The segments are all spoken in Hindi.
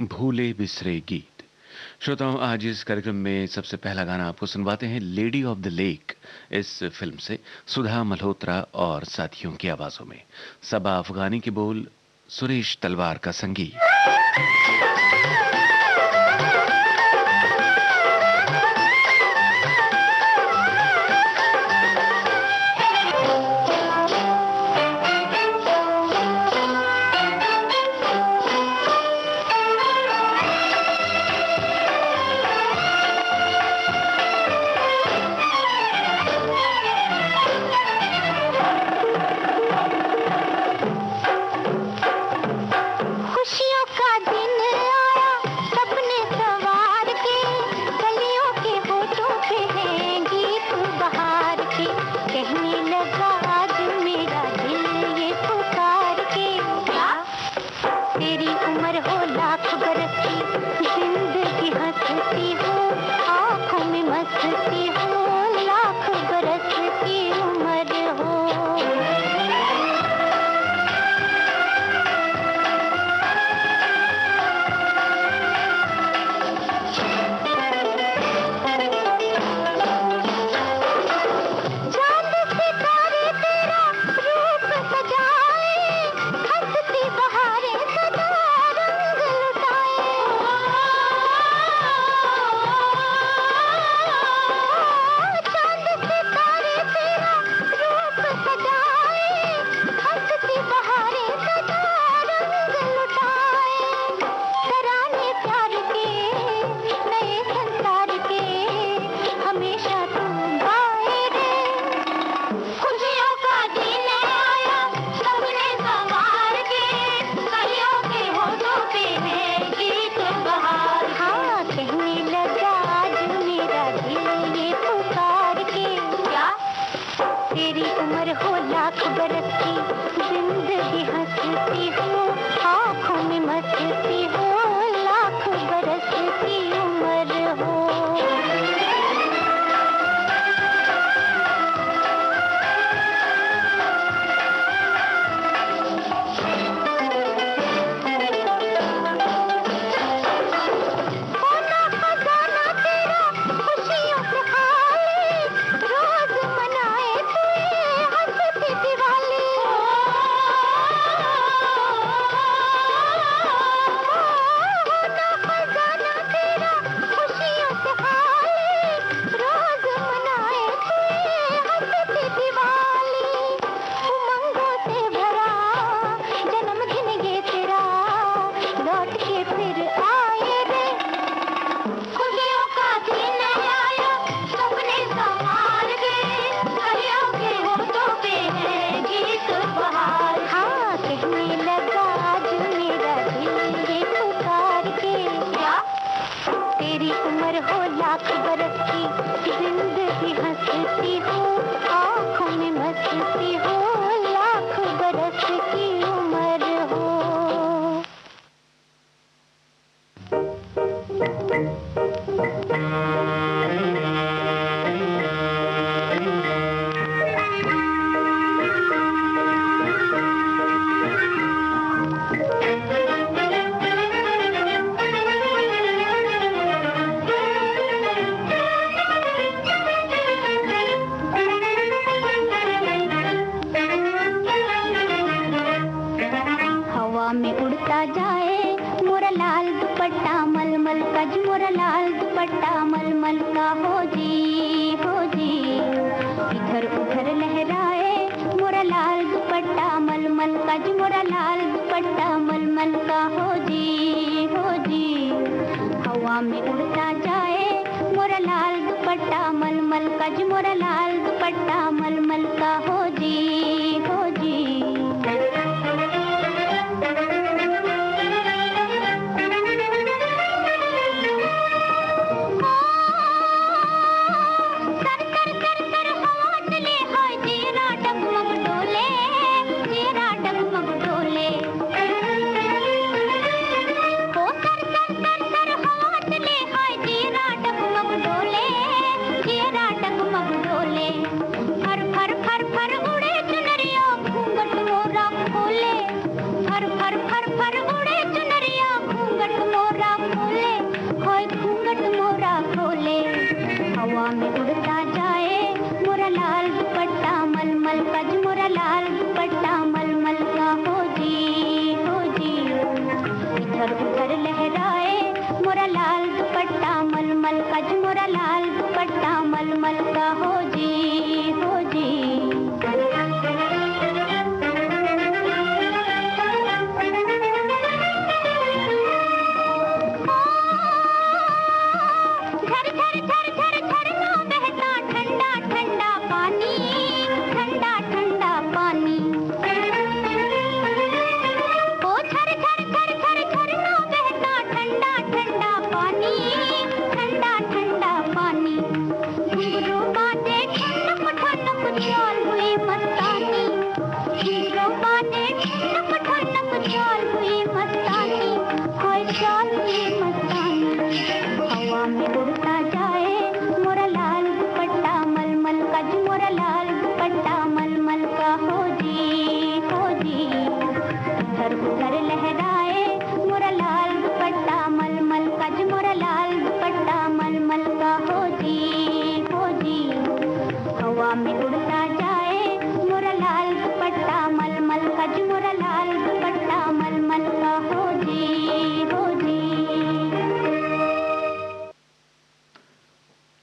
भूले बिसरे गीत। श्रोताओं, आज इस कार्यक्रम में सबसे पहला गाना आपको सुनवाते हैं लेडी ऑफ द लेक इस फिल्म से, सुधा मल्होत्रा और साथियों की आवाजों में। सबा अफगानी के बोल, सुरेश तलवार का संगीत।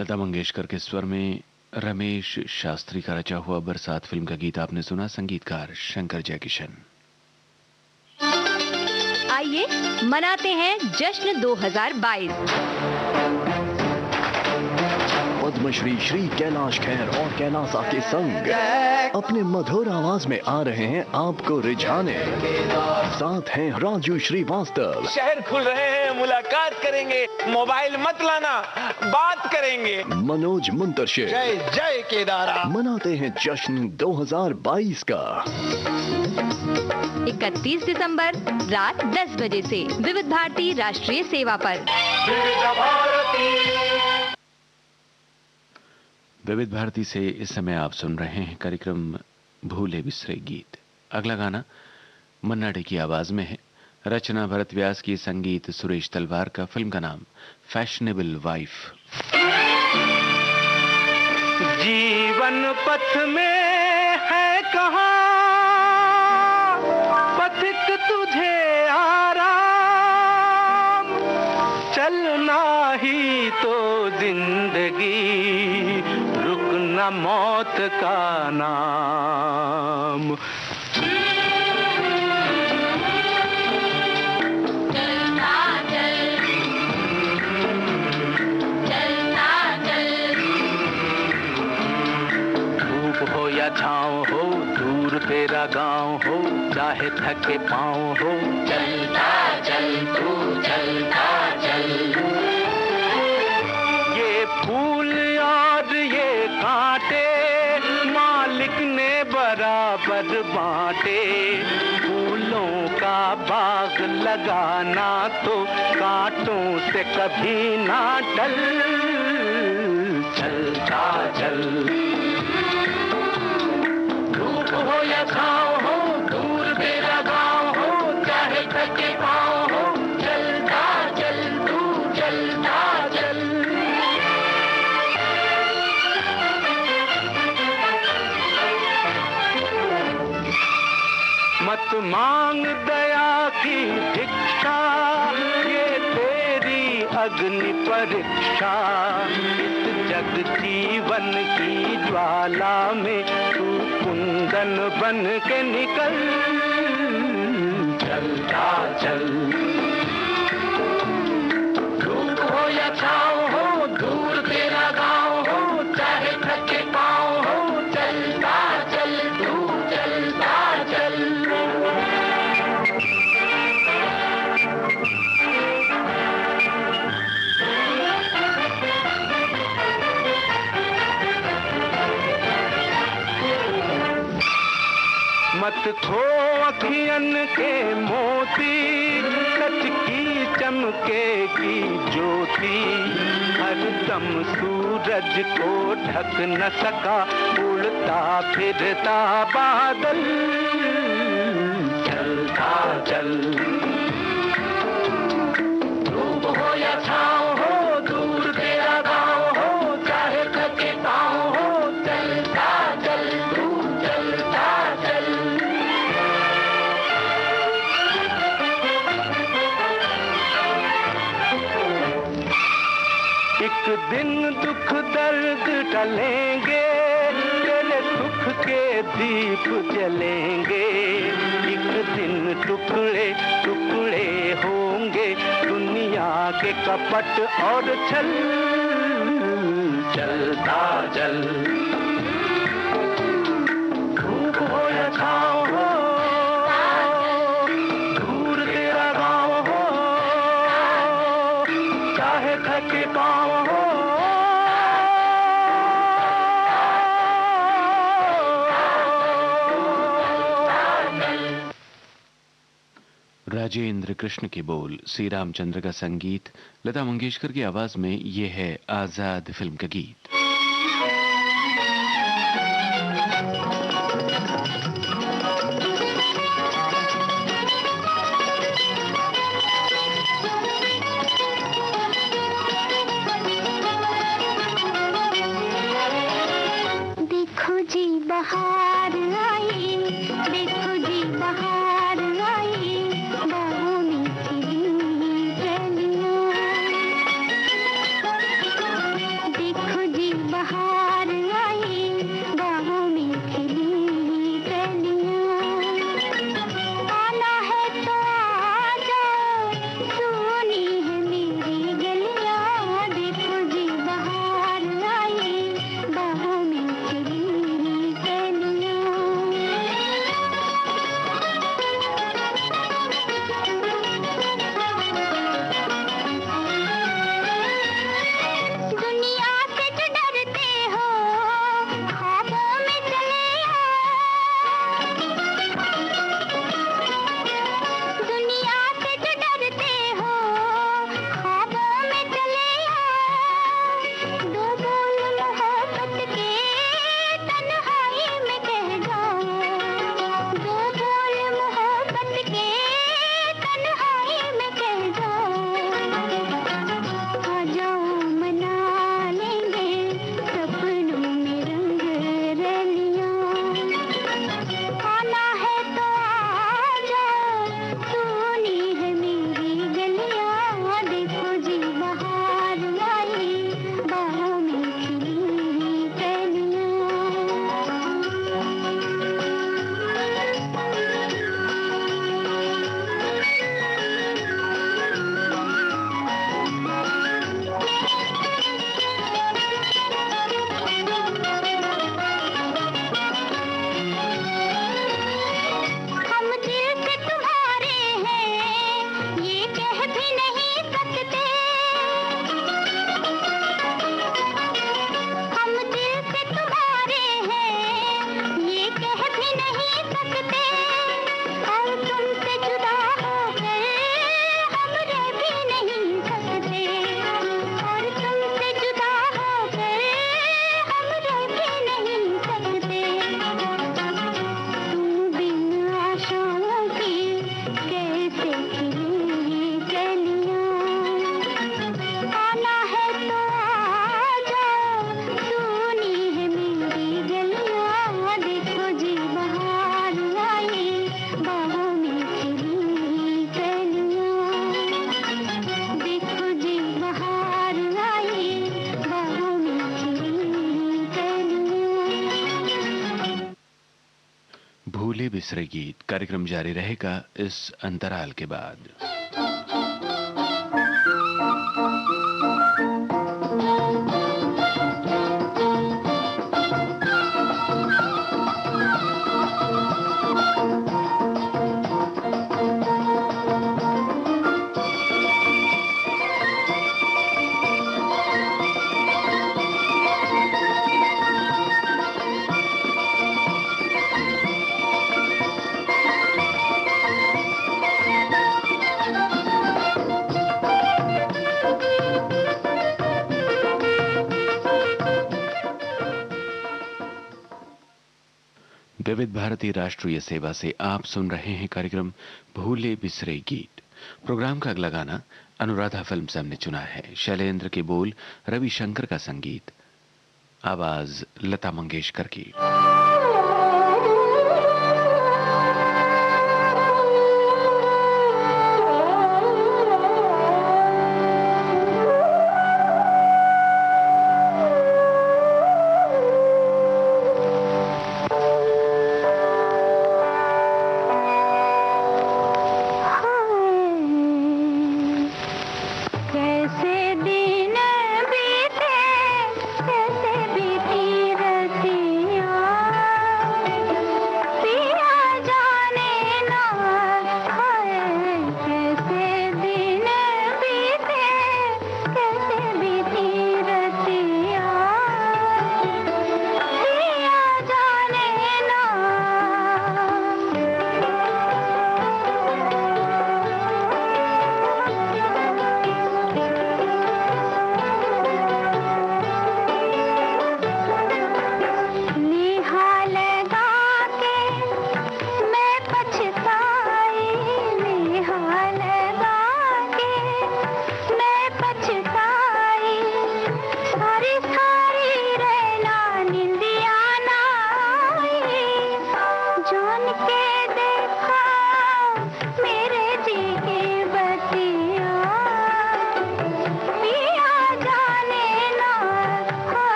लता मंगेशकर के स्वर में रमेश शास्त्री का रचा हुआ बरसात फिल्म का गीत आपने सुना, संगीतकार शंकर जयकिशन। आइए मनाते हैं जश्न 2022। पद्मश्री श्री कैलाश खेर और कैलाशा के संग अपने मधुर आवाज में आ रहे हैं आपको रिझाने। साथ हैं राजू श्रीवास्तव। शहर खुल रहे हैं, मुलाकात करेंगे, मोबाइल मत लाना, बात करेंगे। मनोज मुंतशिर। जय जय केदारा। मनाते हैं जश्न 2022 का। 31 दिसंबर रात 10 बजे से विविध भारती राष्ट्रीय सेवा पर। विविध भारती से इस समय आप सुन रहे हैं कार्यक्रम भूले बिसरे गीत। अगला गाना मन्ना डे की आवाज में है, रचना भरत व्यास की, संगीत सुरेश तलवार का, फिल्म का नाम फैशनेबल वाइफ। जीवन पथ में है कहाँ पथिक तुझे आराम, चलना ही तो जिंदगी, रुकना मौत का नाम। छाँव हो, दूर तेरा गांव हो, चाहे थके पाँव हो, चलता चल तू चलता चल। ये फूल और ये कांटे मालिक ने बराबर बांटे, फूलों का बाग लगाना तो कांटों से कभी ना टल, चलता चल। हो या छाँव हो, दूर तेरा गाँव हो, चाहे थके पाँव हो, चलता चल तू चलता चल। मत मांग दया की भिक्षा, ये तेरी अग्नि परीक्षा। इस जग जीवन की ज्वाला में तू कुंदन बन के निकल, चलता चल। धूप हो या छाँव हो, दूर तेरा गाँव हो, चाहे थके पाँव हो, चलता चल तू चलता चल। मत खो अखियन के मोती, सच की चमकेगी ज्योति। हर दम सूरज को ढक न सका उड़ता फिरता बादल, चलता चल। धूप हो या छाँव हो, दूर तेरा गाँव हो, चाहे थके पाँव हो, चलता चल तू चलता चल। एक दिन दुख दर्द टलेंगे, तेरे सुख के दीप जलेंगे। एक दिन टुकड़े टुकड़े होंगे दुनिया के कपट और छल, चलता चल। धूप हो या छाँव हो, दूर तेरा गाँव हो, चाहे थके पाँव हो। राजेंद्र कृष्ण के बोल, श्री रामचंद्र का संगीत, लता मंगेशकर की आवाज में ये है आजाद फिल्म का गीत। देखो जी बहार आई, देखो जी बहार आई, बाहों में खिली कलियां। देखो भूले बिसरे गीत कार्यक्रम जारी रहेगा इस अंतराल के बाद। विविध भारती राष्ट्रीय सेवा से आप सुन रहे हैं कार्यक्रम भूले बिसरे गीत। प्रोग्राम का अगला गाना अनुराधा फिल्म से हमने चुना है। शैलेंद्र के बोल, रविशंकर का संगीत, आवाज लता मंगेशकर की।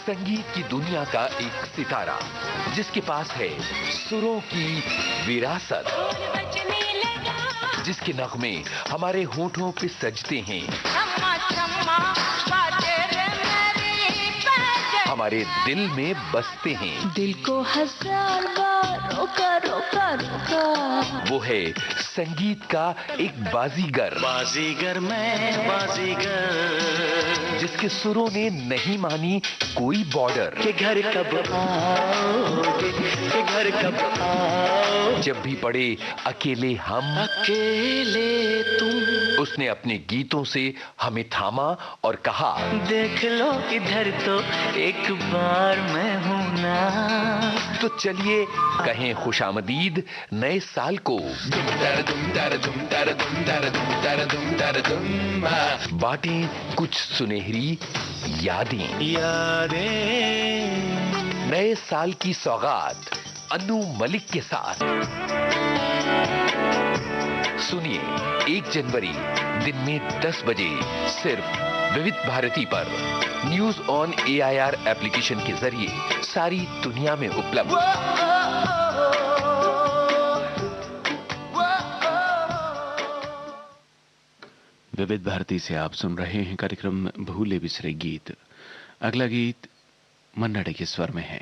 संगीत की दुनिया का एक सितारा जिसके पास है सुरों की विरासत, जिसके नगमे हमारे होठों पे सजते हैं, हमारे दिल में बसते हैं। दिल को हजार बार रोका रोका रोका। वो है संगीत का एक बाजीगर। बाजीगर मैं बाजीगर। जिसके सुरों ने नहीं मानी कोई बॉर्डर। के घर कब आओगे, के घर कब आओगे, जब भी पड़े अकेले हम, अकेले तुम, उसने अपने गीतों से हमें थामा और कहा, देख लो इधर तो एक बार मैं हूं ना। तो चलिए कहें खुशामदीद नए साल को। बातें कुछ सुनहरी यादें, नए साल की सौगात अनु मलिक के साथ। सुनिए 1 जनवरी दिन में 10 बजे सिर्फ विविध भारती पर न्यूज ऑन AIR एप्लीकेशन के जरिए सारी दुनिया में उपलब्ध। विविध भारती से आप सुन रहे हैं कार्यक्रम भूले बिसरे गीत। अगला गीत मन्ना डे के स्वर में है,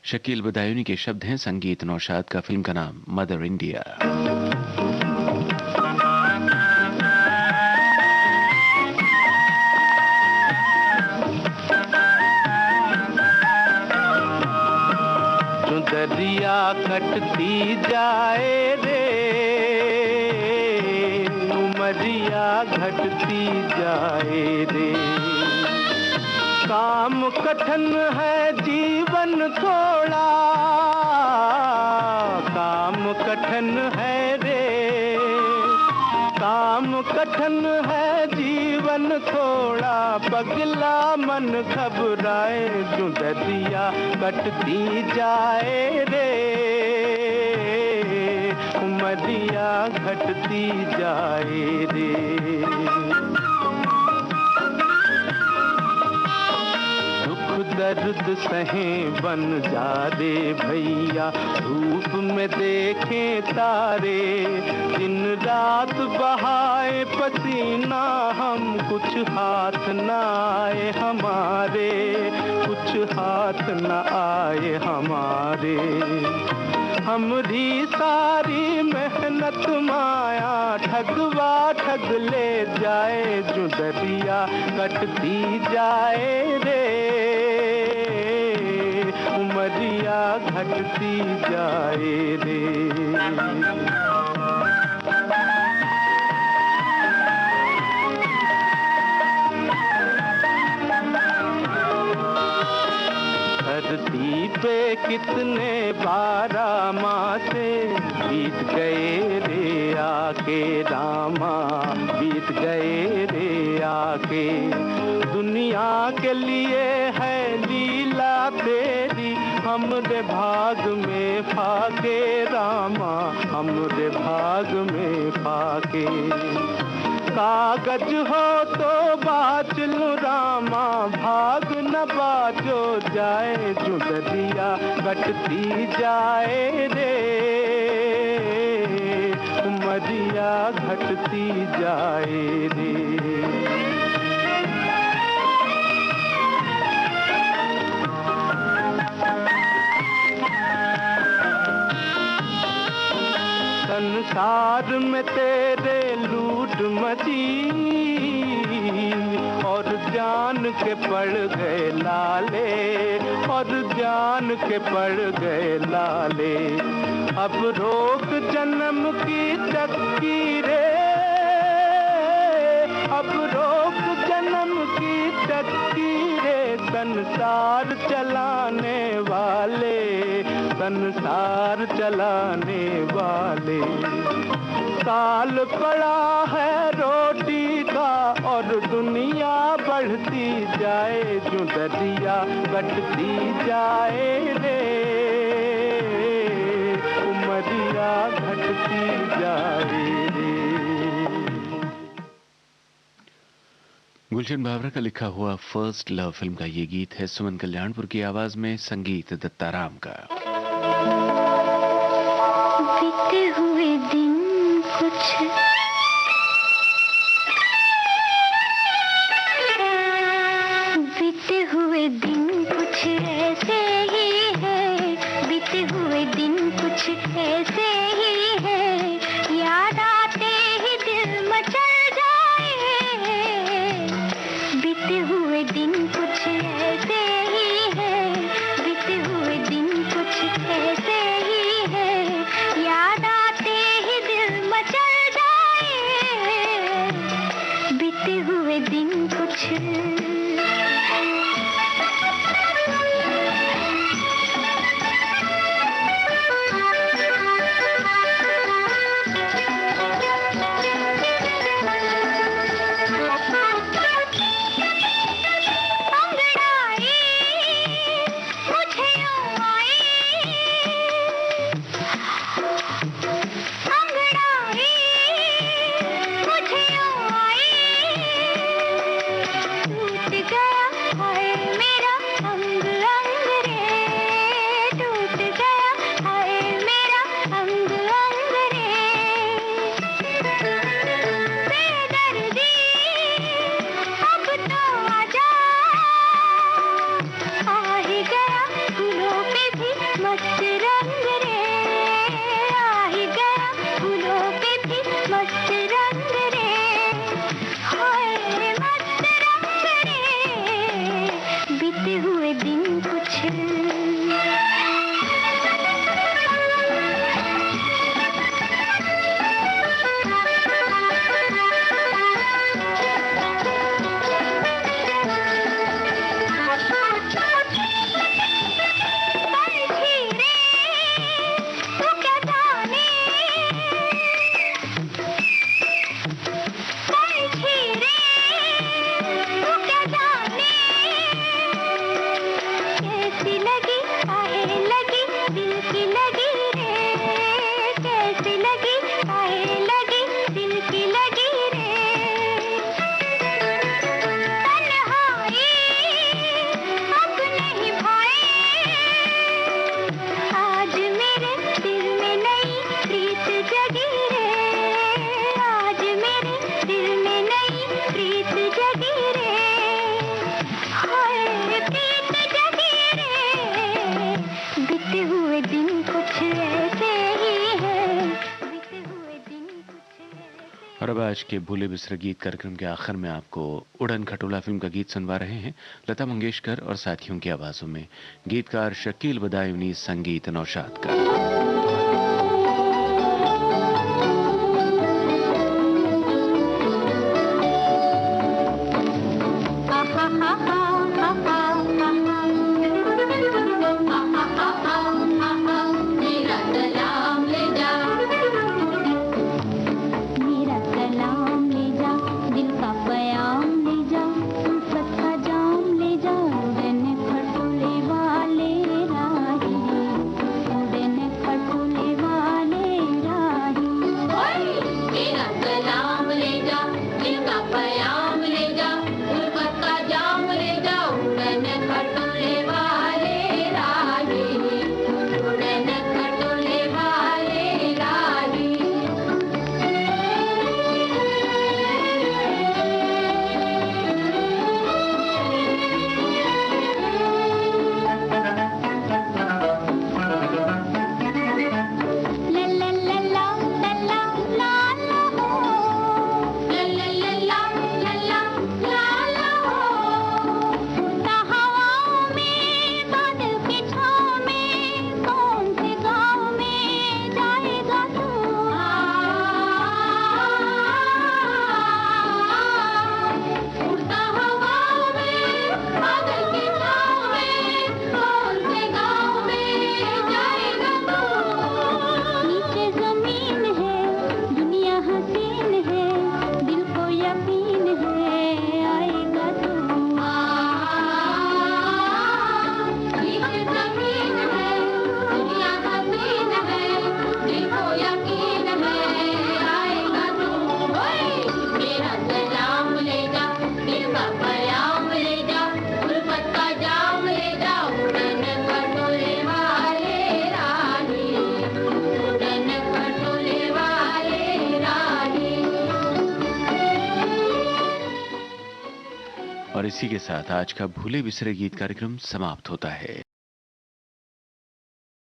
शकील बदायूनी के शब्द हैं, संगीत नौशाद का, फिल्म का नाम मदर इंडिया। दरिया कटती जाए रे, उमरिया घटती जाए रे, काम कठिन है जीवन थोड़ा, काम कठिन है रे, काम कठिन है जीवन थोड़ा, पगला मन घबराए जो दरिया कटती जाए रे, उमरिया घटती जाए रे। दर्द सहें बन जा रे भैया, धूप में देखें तारे, दिन रात बहाए पसीना हम, कुछ हाथ न आए हमारे, कुछ हाथ न आए हमारे। हमरी सारी मेहनत माया ठगवा ठग ले जाए, जो दरिया कटती जाए रे, उमरिया घटती जाए रे। धरती पे कितने 12 मासे बीत गए रे आके रामा, बीत गए रे आके, दुनिया के लिए है लीला तेरी, हमरे भाग में फाके रामा, हमरे भाग में फाके। कागज हो तो बाच लो रामा, भाग न बाचो जाए, जो दरिया कटती जाए रे, उमरिया घटती जाए रे। संसार में तेरे लूट मची, और जान के पड़ गए लाले, और जान के पड़ गए लाले। अब रोक जन्म की चक्की रे, अब रोक जन्म की चक्की रे, संसार चलाने वाले, संसार चलाने वाले। साल पड़ा है रोटी का और दुनिया बढ़ती जाए, जो दरिया कटती जाए रे, उमरिया घटती जाए रे। गुलशन बावरा का लिखा हुआ फर्स्ट लव फिल्म का ये गीत है, सुमन कल्याणपुर की आवाज में, संगीत दत्ताराम का। बीते हुए दिन कुछ बीते हुए दिन कुछ ऐसे ही है, बीते हुए दिन कुछ ऐसे ही है, याद आते ही दिल मचल जाए, बीते हुए बीते हुए दिन कुछ और अब आज के भूले बिसरे गीत कार्यक्रम के आखिर में आपको उड़न खटोला फिल्म का गीत सुनवा रहे हैं लता मंगेशकर और साथियों की आवाजों में। गीतकार शकील बदायूनी, संगीत नौशाद का। और इसी के साथ आज का भूले बिसरे गीत कार्यक्रम समाप्त होता है।